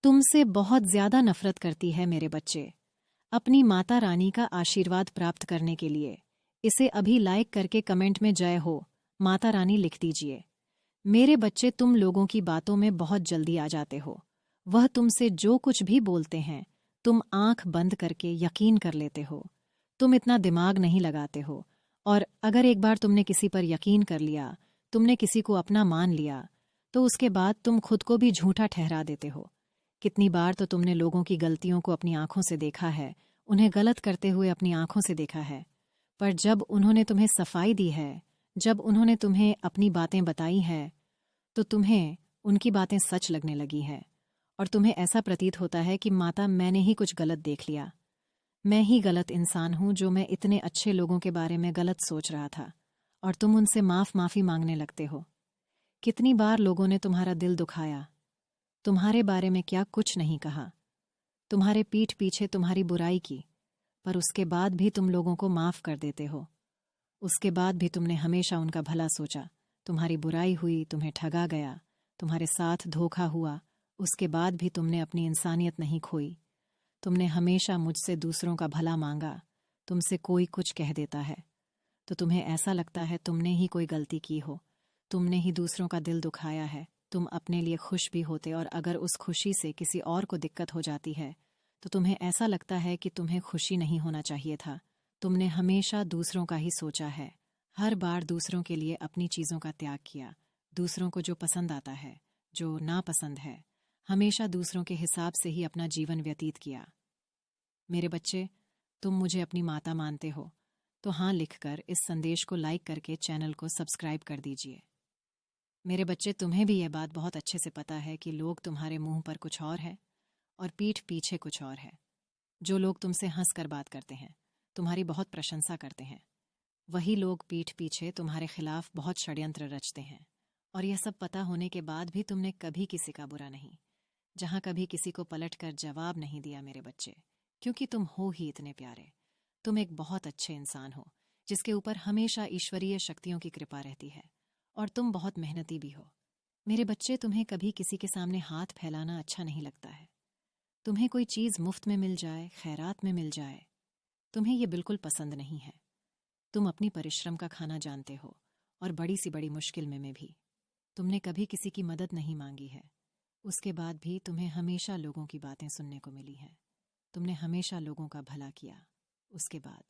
तुमसे बहुत ज्यादा नफरत करती है मेरे बच्चे। अपनी माता रानी का आशीर्वाद प्राप्त करने के लिए इसे अभी लाइक करके कमेंट में जय हो माता रानी लिख दीजिए। मेरे बच्चे, तुम लोगों की बातों में बहुत जल्दी आ जाते हो। वह तुमसे जो कुछ भी बोलते हैं तुम आंख बंद करके यकीन कर लेते हो। तुम इतना दिमाग नहीं लगाते हो। और अगर एक बार तुमने किसी पर यकीन कर लिया, तुमने किसी को अपना मान लिया, तो उसके बाद तुम खुद को भी झूठा ठहरा देते हो। कितनी बार तो तुमने लोगों की गलतियों को अपनी आंखों से देखा है, उन्हें गलत करते हुए अपनी आंखों से देखा है। पर जब उन्होंने तुम्हें सफाई दी है, जब उन्होंने तुम्हें अपनी बातें बताई है, तो तुम्हें उनकी बातें सच लगने लगी है। और तुम्हें ऐसा प्रतीत होता है कि माता, मैंने ही कुछ गलत देख लिया। मैं ही गलत इंसान हूं जो मैं इतने अच्छे लोगों के बारे में गलत सोच रहा था। और तुम उनसे माफी मांगने लगते हो। कितनी बार लोगों ने तुम्हारा दिल दुखाया, तुम्हारे बारे में क्या कुछ नहीं कहा, तुम्हारे पीठ पीछे तुम्हारी बुराई की, पर उसके बाद भी तुम लोगों को माफ कर देते हो। उसके बाद भी तुमने हमेशा उनका भला सोचा। तुम्हारी बुराई हुई, तुम्हें ठगा गया, तुम्हारे साथ धोखा हुआ, उसके बाद भी तुमने अपनी इंसानियत नहीं खोई। तुमने हमेशा मुझसे दूसरों का भला मांगा। तुमसे कोई कुछ कह देता है तो तुम्हें ऐसा लगता है तुमने ही कोई गलती की हो, तुमने ही दूसरों का दिल दुखाया है। तुम अपने लिए खुश भी होते, और अगर उस खुशी से किसी और को दिक्कत हो जाती है तो तुम्हें ऐसा लगता है कि तुम्हें खुशी नहीं होना चाहिए था। तुमने हमेशा दूसरों का ही सोचा है, हर बार दूसरों के लिए अपनी चीज़ों का त्याग किया। दूसरों को जो पसंद आता है, जो नापसंद है, हमेशा दूसरों के हिसाब से ही अपना जीवन व्यतीत किया। मेरे बच्चे, तुम मुझे अपनी माता मानते हो तो हाँ लिखकर इस संदेश को लाइक करके चैनल को सब्सक्राइब कर दीजिए। मेरे बच्चे, तुम्हें भी यह बात बहुत अच्छे से पता है कि लोग तुम्हारे मुंह पर कुछ और है और पीठ पीछे कुछ और है। जो लोग तुमसे हंस कर बात करते हैं, तुम्हारी बहुत प्रशंसा करते हैं, वही लोग पीठ पीछे तुम्हारे खिलाफ बहुत षड्यंत्र रचते हैं। और यह सब पता होने के बाद भी तुमने कभी किसी का बुरा नहीं, जहां कभी किसी को पलट कर जवाब नहीं दिया मेरे बच्चे, क्योंकि तुम हो ही इतने प्यारे। तुम एक बहुत अच्छे इंसान हो जिसके ऊपर हमेशा ईश्वरीय शक्तियों की कृपा रहती है। और तुम बहुत मेहनती भी हो। मेरे बच्चे, तुम्हें कभी किसी के सामने हाथ फैलाना अच्छा नहीं लगता है। तुम्हें कोई चीज़ मुफ्त में मिल जाए, खैरात में मिल जाए, तुम्हें ये बिल्कुल पसंद नहीं है। तुम अपनी परिश्रम का खाना जानते हो, और बड़ी सी बड़ी मुश्किल में भी तुमने कभी किसी की मदद नहीं मांगी है। उसके बाद भी तुम्हें हमेशा लोगों की बातें सुनने को मिली हैं। तुमने हमेशा लोगों का भला किया। उसके बाद